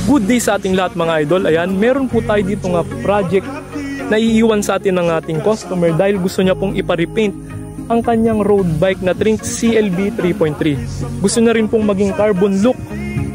Good day sa ating lahat mga idol. Ayan, meron po tayo dito nga project na iiwan sa atin ng ating customer dahil gusto niya pong ipa-repaint ang kanyang road bike na Trinx CLB 3.3. Gusto niya rin pong maging carbon look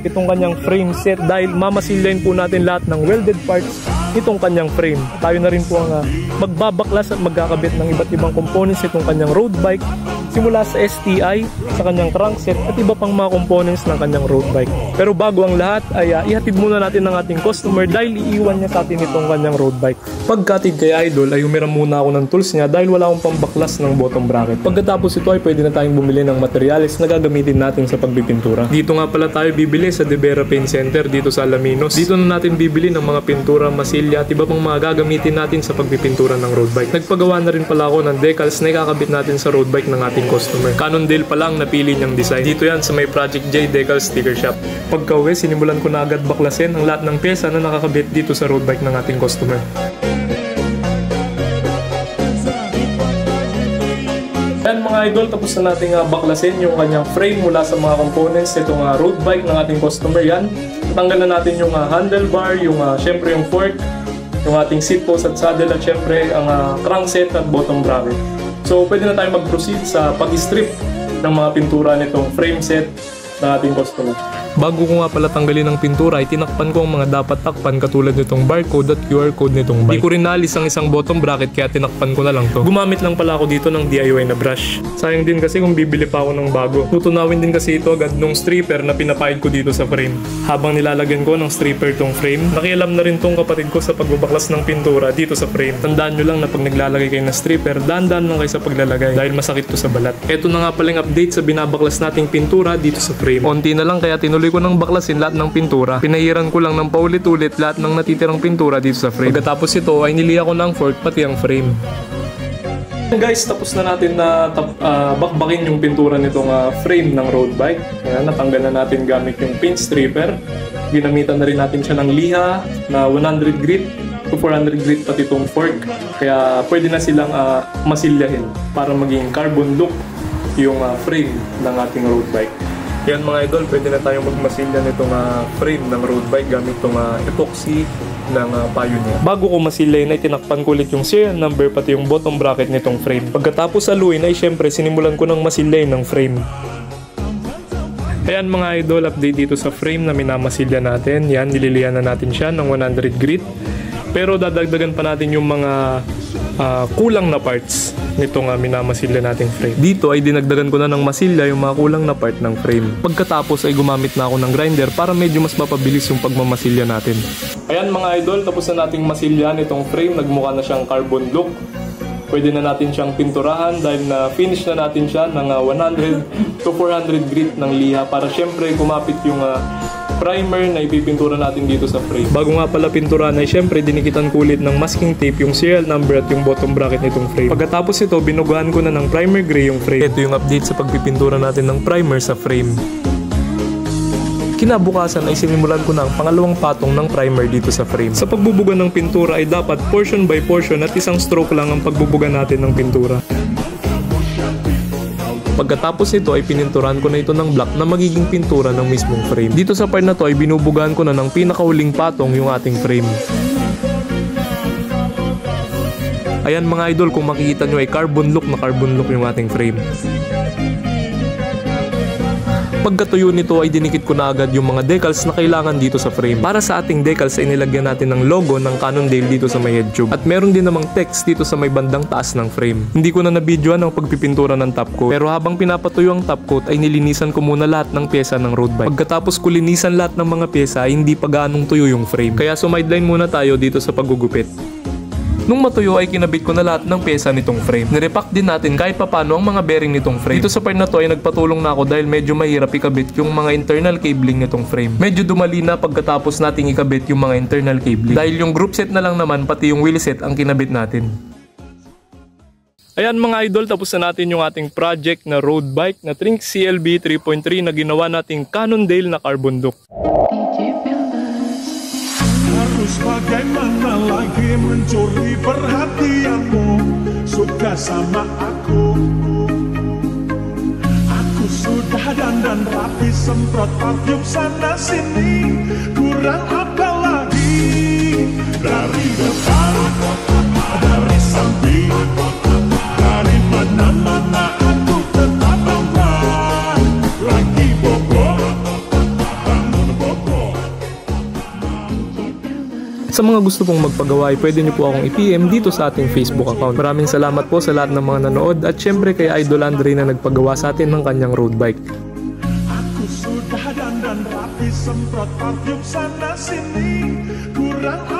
itong kanyang frame set dahil mamasilayin po natin lahat ng welded parts itong kanyang frame. Tayo na rin po ang magbabaklas at magkakabit ng iba't ibang components itong kanyang road bike, simula sa STI, sa kanyang crankset at iba pang mga components ng kanyang road bike. Pero bago ang lahat ay ihatid muna natin ng ating customer dahil iiwan niya sa atin itong kanyang road bike. Pagkatid kay idol ay humiram muna ako ng tools niya dahil wala akong pambaklas ng bottom bracket. Pagkatapos ito ay pwede na tayong bumili ng materials na gagamitin natin sa pagpipintura. Dito nga pala tayo bibili sa De Vera Paint Center dito sa Alaminos. Dito na natin bibili ng mga pintura, masilya at iba pang mga gagamitin natin sa pagpipintura ng road bike. Nagpagawa na rin pala ako ng decals na ikakabit natin sa road bike ng ating customer. Cannondale pa lang napili niyang design. Dito yan sa may Project J Decal Sticker Shop. Pagka-uwi, sinimulan ko na agad baklasin ang lahat ng pyesa na nakakabit dito sa road bike ng ating customer. Ayan mga idol, tapos na natin baklasin yung kanyang frame mula sa mga components nitong road bike ng ating customer. Yan, tanggal na natin yung handlebar, yung syempre yung fork, yung ating seat post at saddle at syempre ang crankset at bottom bracket. So pwede na tayo mag-proceed sa pag-strip ng mga pintura nitong frame set ng ating customer. Bago ko nga pala tanggalin ang pintura ay tinakpan ko ang mga dapat takpan katulad nitong barcode at QR code nitong bike. Hindi ko rin naalis ang isang bottom bracket kaya tinakpan ko na lang to. Gumamit lang pala ako dito ng DIY na brush. Sayang din kasi kung bibili pa ako ng bago. Tutunawin din kasi ito agad nung stripper na pinapahid ko dito sa frame. Habang nilalagyan ko ng stripper tong frame, nakialam na rin tong kapatid ko sa pagbabaklas ng pintura dito sa frame. Tandaan nyo lang na pag naglalagay kayo ng stripper, dahan-dahan lang kayo sa paglalagay dahil masakit to sa balat. Ito na nga palang update sa binabaklas nating pintura dito sa frame. Konti na lang kaya tinuloy ko nang baklasin lahat ng pintura. Pinahiran ko lang ng paulit-ulit lahat ng natitirang pintura dito sa frame. Pagkatapos ito ay niliha ko ng fork pati ang frame. Guys, tapos na natin na bakbakin yung pintura nitong frame ng road bike. Ayan, natanggal na natin gamit yung paint stripper. Ginamitan na rin natin siya ng liha na 100 grit to 400 grit pati itong fork. Kaya pwede na silang masilyahin para maging carbon look yung frame ng ating road bike. Yan mga idol, pwede na tayong magmasilya nitong frame ng road bike gamit itong epoxy ng Pioneer. Bago ko masilyain ay tinakpan ko ulit yung serial number pati yung bottom bracket nitong frame. Pagkatapos aluin ay syempre sinimulan ko ng masilyain ng frame. Ayan mga idol, update dito sa frame na minamasilya natin. Yan, nililihan na natin siya ng 100 grit. Pero dadagdagan pa natin yung mga kulang na parts nitong minamasilya nating frame. Dito ay dinagdagan ko na ng masilya yung mga kulang na part ng frame. Pagkatapos ay gumamit na ako ng grinder para medyo mas mapabilis yung pagmamasilya natin. Ayan mga idol, tapos na nating masilya nitong frame. Nagmukha na siyang carbon look. Pwede na natin siyang pinturahan dahil na finish na natin siya ng 100 to 400 grit ng liha para syempre kumapit yung primer na ipipintura natin dito sa frame. Bago nga pala pintura na syempre dinikitan ko ulit ng masking tape yung serial number at yung bottom bracket nitong frame. Pagkatapos ito, binugahan ko na ng primer gray yung frame. Ito yung update sa pagpipintura natin ng primer sa frame. Kinabukasan ay sinimulan ko na ang pangalawang patong ng primer dito sa frame. Sa pagbubuga ng pintura ay dapat portion by portion at isang stroke lang ang pagbubuga natin ng pintura. Pagkatapos nito ay pininturahan ko na ito ng black na magiging pintura ng mismong frame. Dito sa part na to ay binubugahan ko na ng pinakahuling patong yung ating frame. Ayan mga idol, kung makikita nyo ay carbon look yung ating frame. Pagkatuyo nito ay dinikit ko na agad yung mga decals na kailangan dito sa frame. Para sa ating decals ay nilagyan natin ng logo ng Cannondale dito sa may head tube. At meron din namang text dito sa may bandang taas ng frame. Hindi ko na nabidyoan ang pagpipintura ng top coat. Pero habang pinapatuyo ang top coat ay nilinisan ko muna lahat ng pyesa ng road bike. Pagkatapos ko linisan lahat ng mga pyesa ay hindi pa gaanong tuyo yung frame. Kaya sumideline muna tayo dito sa paggugupit. Nung matuyo ay kinabit ko na lahat ng pyesa nitong frame. Nirepack din natin kahit papano ang mga bearing nitong frame. Dito sa part na to ay nagpatulong na ako dahil medyo mahirap ikabit yung mga internal cabling nitong frame. Medyo dumali na pagkatapos nating ikabit yung mga internal cabling. Dahil yung group set na lang naman pati yung wheel set ang kinabit natin. Ayan mga idol, tapos na natin yung ating project na road bike na Trinx CLB 3.3 na ginawa nating Cannondale na carbon look. Bagaimana lagi mencuri perhatianmu, suka sama aku. Aku sudah dandan rapi, semprot parfum sana sini, kurang apa Sa mga gusto pong magpagawa ay pwede nyo po akong i-PM dito sa ating Facebook account. Maraming salamat po sa lahat ng mga nanood at syempre kay Idol Andre na nagpagawa sa atin ng kanyang road bike. Aku sudah dandan rapi semprot parfum sana sini kurang